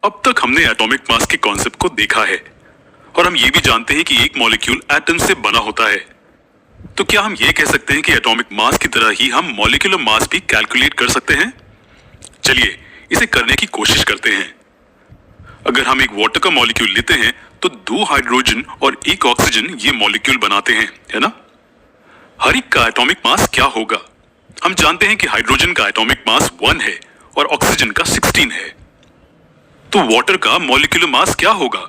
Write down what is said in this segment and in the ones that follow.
अब तक हमने एटॉमिक मास के कॉन्सेप्ट को देखा है और हम ये भी जानते हैं कि एक मॉलिक्यूल एटम से बना होता है। तो क्या हम ये कह सकते हैं कि एटॉमिक मास की तरह ही हम मॉलिक्यूलर मास भी कैलकुलेट कर सकते हैं? चलिए इसे करने की कोशिश करते हैं। अगर हम एक वाटर का मॉलिक्यूल लेते हैं तो 2 हाइड्रोजन और 1 ऑक्सीजन ये मॉलिक्यूल बनाते हैं, है ना? हर एक का एटॉमिक मास क्या होगा? हम जानते हैं कि हाइड्रोजन का एटॉमिक मास 1 है और ऑक्सीजन का 16 है। तो वाटर का मॉलिक्यूलर मास क्या होगा?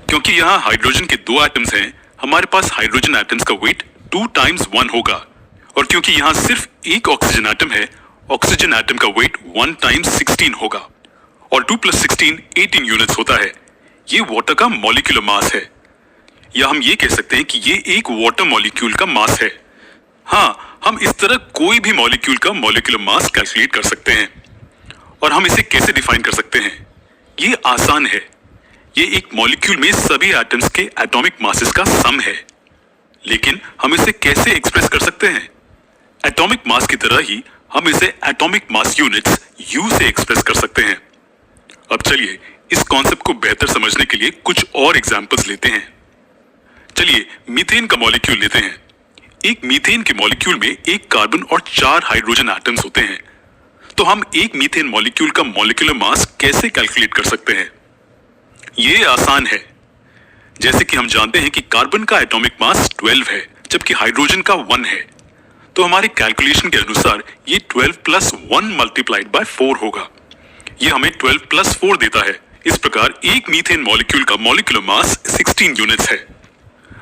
क्योंकि यहाँ हाइड्रोजन के 2 एटम्स हैं, हमारे पास हाइड्रोजन एटम्स का वेट 2 टाइम्स 1 होगा। और क्योंकि यहाँ सिर्फ एक ऑक्सीजन एटम है, ऑक्सीजन एटम का वेट 1 टाइम्स 16 होगा और 2 + 16 18 यूनिट्स होता है। ये वाटर का मॉलिक्यूलर मास है, या हम ये कह सकते हैं कि ये एक वाटर मॉलिक्यूल का मास है। हाँ, हम इस तरह कोई भी मॉलिक्यूल का मॉलिक्यूलर मास कैलकुलेट कर सकते हैं। और हम इसे कैसे डिफाइन कर सकते हैं? ये आसान है। ये एक मॉलिक्यूल में सभी एटम्स के एटॉमिक मासेस का सम है। लेकिन हम इसे कैसे एक्सप्रेस कर सकते हैं? एटॉमिक मास की तरह ही हम इसे एटॉमिक मास यूनिट्स यू से एक्सप्रेस कर सकते हैं। अब चलिए इस कॉन्सेप्ट को बेहतर समझने के लिए कुछ और एग्जांपल्स लेते हैं। चलिए मीथेन का मॉलिक्यूल लेते हैं। एक मीथेन के मॉलिक्यूल में एक कार्बन और 4 हाइड्रोजन एटम्स होते हैं। तो हम एक मीथेन मॉलिक्यूल का मॉलिक्यूलर मास कैसे कैलकुलेट कर सकते हैं? ये आसान है। जैसे कि हम जानते हैं कि कार्बन का एटॉमिक मास 12 है जबकि हाइड्रोजन का 1 है। तो हमारे कैलकुलेशन के अनुसार ये 12 + 1 × 4 होगा। ये हमें 12 + 4 देता है। इस प्रकार एक मीथेन मॉलिक्यूल का मॉलिक्यूलर मास 16 यूनिट्स है।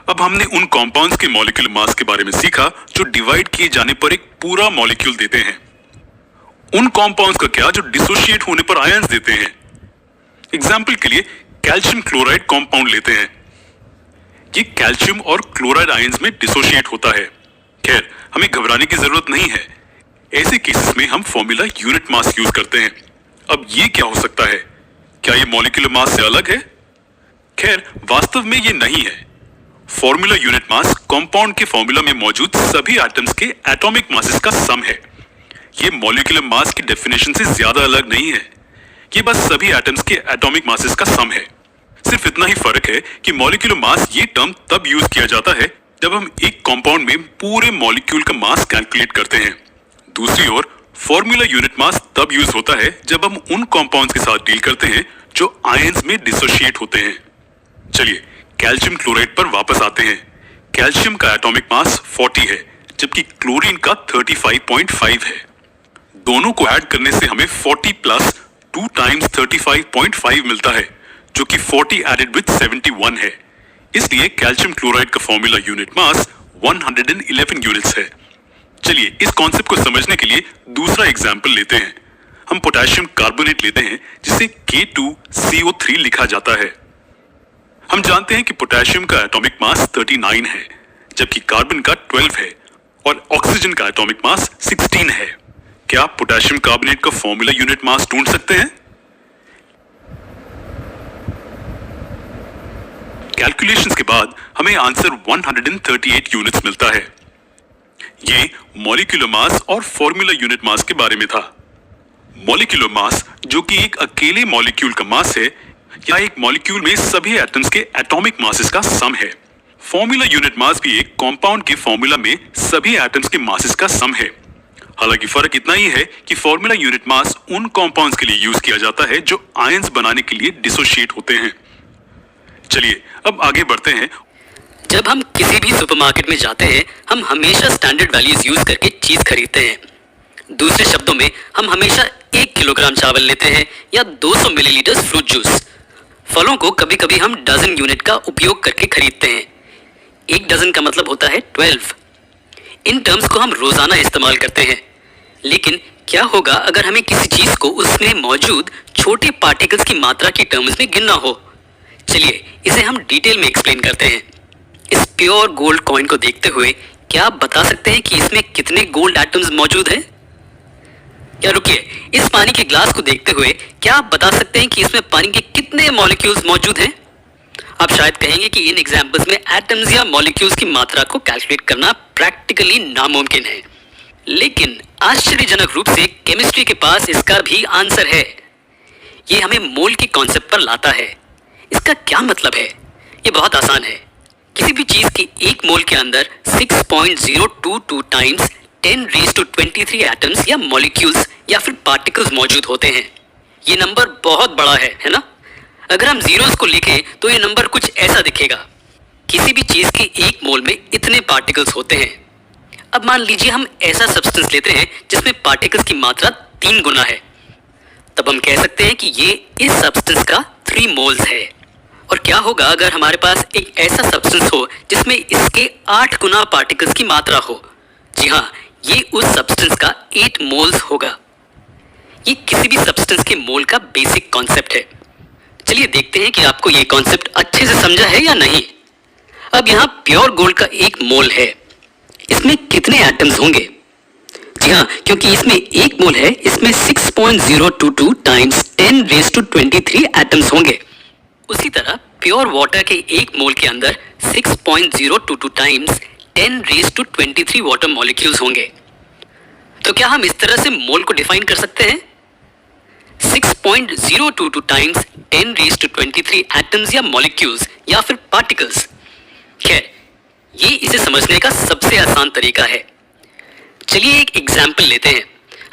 अब हमने उन कॉम्पाउंड्स के मॉलिक्यूलर मास के बारे में सीखा जो डिवाइड किए जाने पर एक पूरा मॉलिक्यूल देते हैं। उन कॉम्पाउंड्स का क्या जो डिसोशिएट होने पर आयंस देते हैं? एग्जाम्पल के लिए कैल्शियम क्लोराइड कॉम्पाउंड लेते हैं। ये कैल्शियम और क्लोराइड आयंस में डिसोशिएट होता है। खैर, हमें घबराने की जरूरत नहीं है। ऐसे केसेस में हम फॉर्मूला यूनिट मास यूज करते हैं। अब ये क्या हो सकता है? क्या ये मॉलिक्यूलर मास से अलग है? खैर, वास्तव में ये नहीं है। फॉर्मूला यूनिट मास कंपाउंड के फॉर्मूला में मौजूद सभी एटम्स के एटॉमिक मासेस का सम है। ये मॉलिक्यूलर मास की डेफिनेशन से ज्यादा अलग नहीं है। ये बस सभी एटम्स के एटॉमिक मासेस का सम है। सिर्फ इतना ही फर्क है कि मॉलिक्यूलर मास ये टर्म तब यूज किया जाता है जब हम एक कंपाउंड में पूरे मॉलिक्यूल का मास कैलकुलेट करते हैं। दूसरी ओर फॉर्मूला यूनिट मास तब यूज होता है जब हम उन कंपाउंड्स के साथ डील करते हैं जो आयंस में डिसोशिएट होते हैं। चलिए कैल्शियम क्लोराइड पर वापस आते हैं। कैल्शियम का एटॉमिक मास 40 है जबकि क्लोरीन का 35.5 है। दोनों को ऐड करने से हमें 40 + 2 टाइम्स 35.5 मिलता है, जो कि 40 एडेड विद 71 है। इसलिए कैल्शियम क्लोराइड का फॉर्मूला यूनिट मास 111 यूनिट्स है। चलिए इस कॉन्सेप्ट को समझने के लिए दूसरा एग्जाम्पल लेते हैं। हम पोटेशियम कार्बोनेट लेते हैं जिसे K2CO3 लिखा जाता है। हम जानते हैं कि पोटेशियम का एटॉमिक मास 39 है जबकि कार्बन का 12 है और ऑक्सीजन का एटॉमिक मास 16 है। क्या आप पोटेशियम कार्बोनेट का फॉर्मूला यूनिट मास ढूंढ सकते हैं? कैलकुलेशंस के बाद हमें आंसर 138 यूनिट्स मिलता है। ये मॉलिक्यूलर मास और फॉर्मूला यूनिट मास के बारे में था। मॉलिक्यूलर मास जो कि एक अकेले मॉलिक्यूल का मास है या एक मॉलिक्यूल में सभी एटम्स के एटॉमिक मासेस का सम है। फॉर्मूला यूनिट मास भी एक कंपाउंड के फॉर्मूला में सभी एटम्स के मासेस का सम है। हालांकि फर्क इतना ही है कि फॉर्मूला यूनिट मास उन कंपाउंड्स के लिए यूज किया जाता है जो आयंस बनाने के लिए डिसोशिएट होते हैं। चलिए अब आगे बढ़ते हैं। जब हम किसी भी सुपरमार्केट में जाते हैं, हम हमेशा स्टैंडर्ड वैल्यूज यूज करके चीज खरीदते हैं। दूसरे शब्दों में हम हमेशा 1 किलोग्राम चावल लेते हैं या 200 मिलीलीटर फ्रूट जूस। फलों को कभी कभी हम डजन यूनिट का उपयोग करके खरीदते हैं। 1 डजन का मतलब होता है 12। इन टर्म्स को हम रोजाना इस्तेमाल करते हैं। लेकिन क्या होगा अगर हमें किसी चीज को उसमें मौजूद छोटे पार्टिकल्स की मात्रा की टर्म्स में गिनना हो? चलिए इसे हम डिटेल में एक्सप्लेन करते हैं। इस प्योर गोल्ड कॉइन को देखते हुए क्या आप बता सकते हैं कि इसमें कितने गोल्ड एटम्स मौजूद हैं? या रुकिए, इस पानी के ग्लास को देखते हुए क्या आप बता सकते हैं कि इसमें पानी के कितने मॉलिक्यूल्स मौजूद हैं? आप शायद कहेंगे कि इन एग्जाम्पल्स में एटम्स या मॉलिक्यूल्स की मात्रा को कैलकुलेट करना प्रैक्टिकली नामुमकिन है। लेकिन आश्चर्यजनक रूप से केमिस्ट्री के पास इसका भी आंसर है। ये हमें मोल के कॉन्सेप्ट पर लाता है। इसका क्या मतलब है? ये बहुत आसान है। किसी भी चीज के एक मोल के अंदर 6.022 टाइम्स 10⁻23 एटम्स या मॉलिक्यूल्स या फिर पार्टिकल्स मौजूद होते हैं। ये नंबर बहुत बड़ा है ना? अगर हम जीरोस को लिखें तो ये नंबर कुछ ऐसा दिखेगा। किसी भी चीज के एक मोल में इतने पार्टिकल्स होते हैं। अब मान लीजिए हम ऐसा सब्सटेंस लेते हैं जिसमें पार्टिकल्स की मात्रा 3 गुना है, तब हम कह सकते हैं कि ये इस सब्सटेंस का 3 मोल्स है। और क्या होगा अगर हमारे पास एक ऐसा सब्सटेंस हो जिसमें इसके 8 गुना पार्टिकल्स की मात्रा हो? जी हाँ, ये उस सब्सटेंस का 8 मोल्स होगा। ये किसी भी सब्सटेंस के मोल का बेसिक कॉन्सेप्ट है। चलिए देखते हैं कि आपको ये कॉन्सेप्ट अच्छे से समझा है या नहीं। अब यहाँ प्योर गोल्ड का एक मोल है, इसमें कितने एटम्स होंगे? जी हाँ, क्योंकि इसमें एक मोल है, इसमें 6.022 टाइम्स 10⁻23 एटम्स होंगे। उसी तरह प्योर वाटर के एक मोल के अंदर 6.022 टाइम्स 10⁻23 वाटर मॉलिक्यूल्स होंगे। तो क्या हम इस तरह से मोल को डिफाइन कर सकते हैं? 6.022 टाइम्स 10⁻23 एटम्स या मॉलिक्यूल्स या फिर पार्टिकल्स। खैर, ये इसे समझने का सबसे आसान तरीका है। चलिए एक एग्जाम्पल लेते हैं।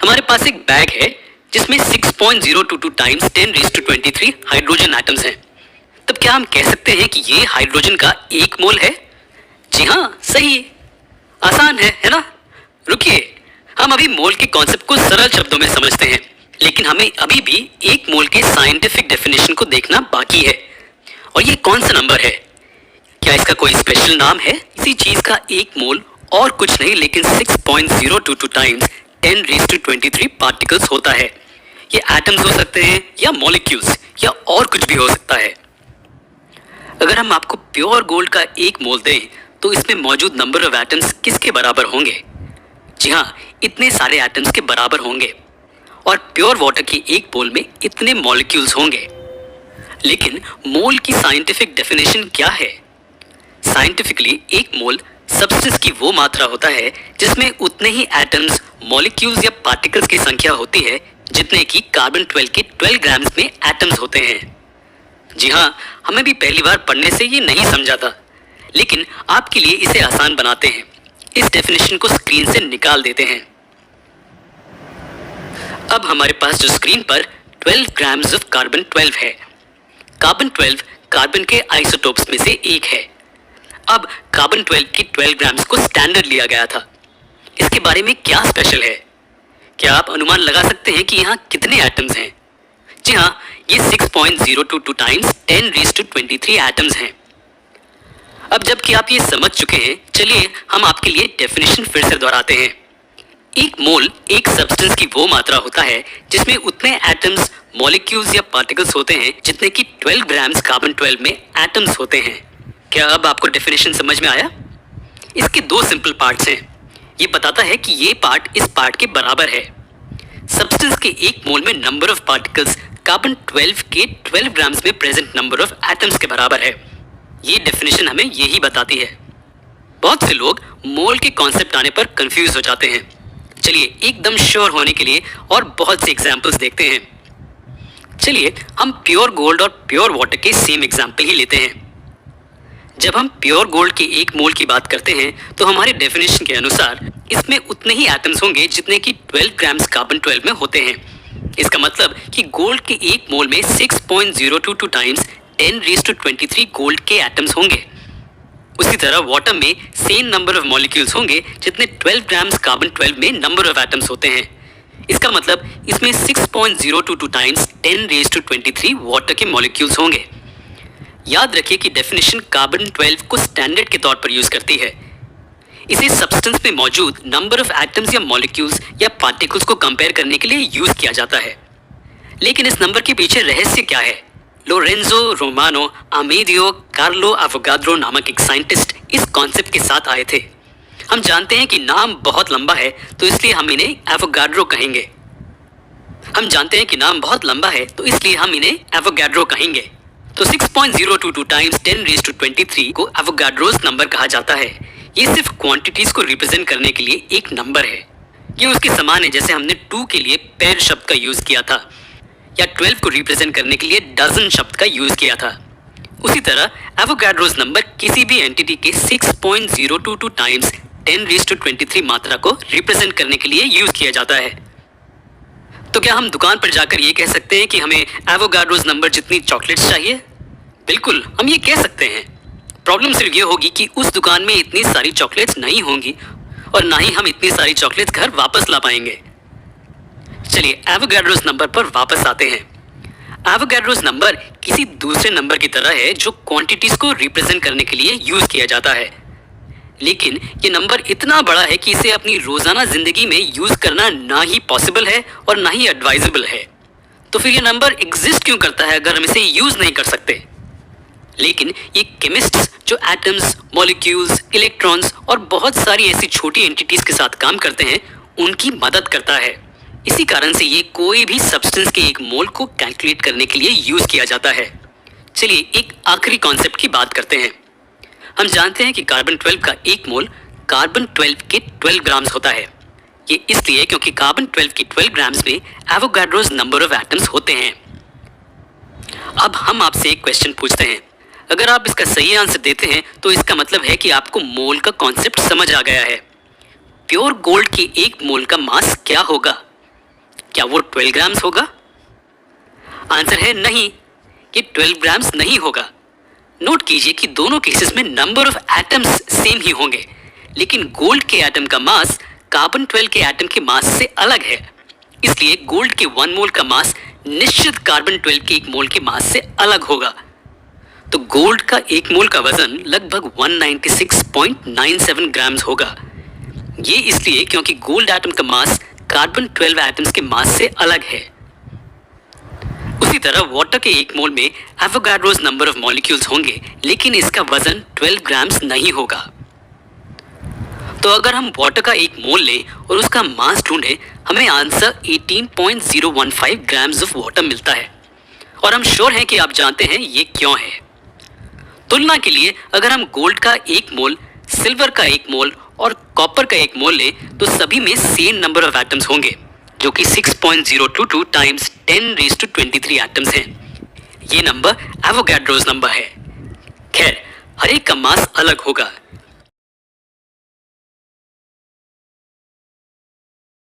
हमारे पास एक बैग है जिसमें 6.022 टाइम्स 10⁻23 हाइड्रोजन एटम्स हैं। तब क्या हम कह सकते हैं कि ये हाइड्रोजन का एक मोल है? जी हाँ, सही, आसान है ना? रुकिए, हम अभी मोल के कॉन्सेप्ट को सरल शब्दों में समझते हैं, लेकिन हमें अभी भी एक मोल के साइंटिफिक डेफिनेशन को देखना बाकी है। और ये कौन सा नंबर है? क्या इसका कोई स्पेशल नाम है? इसी चीज का एक मोल और कुछ नहीं लेकिन 6.022 टाइम्स 10⁻23 पार्टिकल्स होता है। ये एटम्स हो सकते हैं या मॉलिक्यूल्स या और कुछ भी हो सकता है। अगर हम आपको प्योर गोल्ड का एक मोल दें तो इसमें मौजूद नंबर ऑफ एटम्स किसके बराबर होंगे? जी हाँ, इतने सारे एटम्स के बराबर होंगे। और प्योर वाटर के एक मोल में इतने मॉलिक्यूल्स होंगे। लेकिन मोल की साइंटिफिक डेफिनेशन क्या है? साइंटिफिकली एक मोल सब्सटेंस की वो मात्रा होता है जिसमें उतने ही एटम्स, मॉलिक्यूल्स या पार्टिकल्स की संख्या होती है जितने की कार्बन 12 के 12 ग्राम्स में एटम्स होते हैं। जी हाँ, हमें भी पहली बार पढ़ने से ये नहीं समझा था, लेकिन आपके लिए इसे आसान बनाते हैं। इस डेफिनेशन को स्क्रीन से निकाल देते हैं। अब हमारे पास जो स्क्रीन पर 12 ग्राम्स ऑफ कार्बन 12 है। कार्बन 12 कार्बन के आइसोटोप्स में से एक है। अब कार्बन 12 के 12 ग्राम्स को स्टैंडर्ड लिया गया था। इसके बारे में क्या स्पेशल है? क्या आप अनुमान लगा सकते हैं कि यहाँ कितने एटम्स हैं? जी हाँ, ये 6.022 टाइम्स 10⁻23 एटम्स हैं। अब जबकि आप ये समझ चुके हैं, चलिए हम आपके लिए डेफिनेशन फिर से दोहराते हैं। एक मोल एक सब्सटेंस की वो मात्रा होता है जिसमें उतने एटम्स, मॉलिक्यूल्स या पार्टिकल्स होते हैं जितने कि 12 ग्राम्स कार्बन 12 में एटम्स होते हैं। क्या अब आपको डेफिनेशन समझ में आया? इसके 2 सिंपल पार्ट्स हैं। ये बताता है कि ये पार्ट इस पार्ट के बराबर है। सब्सटेंस के एक मोल में नंबर ऑफ पार्टिकल्स कार्बन 12 के 12 ग्राम्स में प्रेजेंट नंबर ऑफ एटम्स के बराबर है। ये डेफिनेशन हमें यही बताती है। बहुत से लोग मोल के कॉन्सेप्ट आने पर कंफ्यूज हो जाते हैं। चलिए एकदम श्योर होने के लिए और बहुत से एग्जाम्पल्स देखते हैं। चलिए हम प्योर गोल्ड और प्योर वाटर के सेम एग्जाम्पल ही लेते हैं। जब हम प्योर गोल्ड के एक मोल की बात करते हैं तो हमारे डेफिनेशन के अनुसार इसमें उतने ही एटम्स होंगे जितने कि 12 ग्राम्स कार्बन 12 में होते हैं। इसका मतलब कि गोल्ड के एक मोल में 6.022 टाइम्स 10⁻23 गोल्ड के एटम्स होंगे। उसी तरह वाटर में सेम नंबर ऑफ मॉलिक्यूल्स होंगे जितने 12 ग्राम्स कार्बन 12 में नंबर ऑफ एटम्स होते हैं। इसका मतलब इसमें 6.022 टाइम्स 10⁻23 वाटर के मॉलिक्यूल्स होंगे। याद रखिए कि डेफिनेशन कार्बन 12 को स्टैंडर्ड के तौर पर यूज करती है। इसे सब्सटेंस में मौजूद नंबर ऑफ एटम्स या मॉलिक्यूल्स या पार्टिकल्स को कंपेयर करने के लिए यूज किया जाता है। लेकिन इस नंबर के पीछे रहस्य क्या है? लोरेंजो रोमानो अमेडियो कार्लो एवोगाड्रो नामक एक साइंटिस्ट इस कॉन्सेप्ट के साथ आए थे। हम जानते हैं कि नाम बहुत लंबा है तो इसलिए हम इन्हें एवोगाड्रो कहेंगे। तो 6.022 टाइम्स 10⁻23 को एवोगाड्रोस नंबर कहा जाता है। ये सिर्फ क्वांटिटीज को रिप्रेजेंट करने के लिए एक नंबर है। ये उसके समान है जैसे हमने 2 के लिए पेयर शब्द का यूज किया था। या 12 को रिप्रेजेंट करने के लिए डजन शब्द का यूज किया था। उसी तरह एवोगाड्रोस नंबर किसी भी एंटिटी के 6.022 टाइम्स 10⁻23 मात्रा को रिप्रेजेंट करने के लिए यूज किया जाता है। तो क्या हम दुकान पर जाकर ये कह सकते हैं कि हमें एवोगाड्रोस नंबर जितनी चॉकलेट्स चाहिए? बिल्कुल, हम ये कह सकते हैं। प्रॉब्लम सिर्फ ये होगी कि उस दुकान में इतनी सारी चॉकलेट्स नहीं होंगी और ना ही हम इतनी सारी चॉकलेट्स घर वापस ला पाएंगे। चलिए एवोगाड्रोस नंबर पर वापस आते हैं। एवोगाड्रोस नंबर किसी दूसरे नंबर की तरह है जो क्वांटिटीज को रिप्रेजेंट करने के लिए यूज किया जाता है, लेकिन ये नंबर इतना बड़ा है कि इसे अपनी रोजाना जिंदगी में यूज करना ना ही पॉसिबल है और ना ही एडवाइजेबल है। तो फिर ये नंबर एग्जिस्ट क्यों करता है अगर हम इसे यूज नहीं कर सकते? लेकिन ये केमिस्ट्स जो एटम्स, मॉलिक्यूल्स, इलेक्ट्रॉन्स और बहुत सारी ऐसी छोटी एंटिटीज के साथ काम करते हैं, उनकी मदद करता है। इसी कारण से ये कोई भी सब्सटेंस के एक मोल को कैलकुलेट करने के लिए यूज किया जाता है। चलिए एक आखिरी कॉन्सेप्ट की बात करते हैं। हम जानते हैं कि कार्बन 12 का एक मोल कार्बन 12 के 12 ग्राम्स होता है। ये इसलिए क्योंकि कार्बन 12 के 12 ग्राम्स में एवोगाड्रोस नंबर ऑफ एटम्स होते हैं। अब हम आपसे एक क्वेश्चन पूछते हैं। अगर आप इसका सही आंसर देते हैं तो इसका मतलब है कि आपको मोल का कॉन्सेप्ट समझ आ गया है। प्योर गोल्ड के एक मोल का मास क्या होगा? क्या वो 12 ग्राम्स होगा? आंसर है नहीं, ये 12 ग्राम्स नहीं होगा। नोट कीजिए कि दोनों केसेस में नंबर ऑफ एटम्स सेम ही होंगे, लेकिन गोल्ड के एटम का मास कार्बन 12 के एटम के मास से अलग है। इसलिए गोल्ड के 1 मोल का मास निश्चित कार्बन 12 के 1 मोल के मास से अलग होगा। तो गोल्ड का 1 मोल का वजन लगभग 196.97 ग्राम्स होगा। ये इसलिए क्योंकि गोल्ड एटम का मास कार्बन 12 एटम्स के मास से अलग है। उसी तरह वाटर के 1 मोल में एवोगाड्रोस नंबर ऑफ मॉलिक्यूल्स होंगे, लेकिन इसका वजन 12 ग्राम्स नहीं होगा। तो अगर हम वाटर का 1 मोल लें और उसका मास ढूंढें, हमें आंसर 18.015 ग्राम्स ऑफ वाटर मिलता है। और हम श्योर हैं कि आप जानते हैं ये क्यों है। तुलना के लिए अगर हम गोल्ड का 1 मोल, सिल्वर का 1 मोल और कॉपर का 1 मोल लें तो सभी में सेम नंबर ऑफ एटम्स होंगे, जो कि 6.022 टाइम्स 10⁻23 एटम्स हैं। ये नंबर एवोगाड्रोस नंबर है। खैर, हर एक का मास अलग होगा,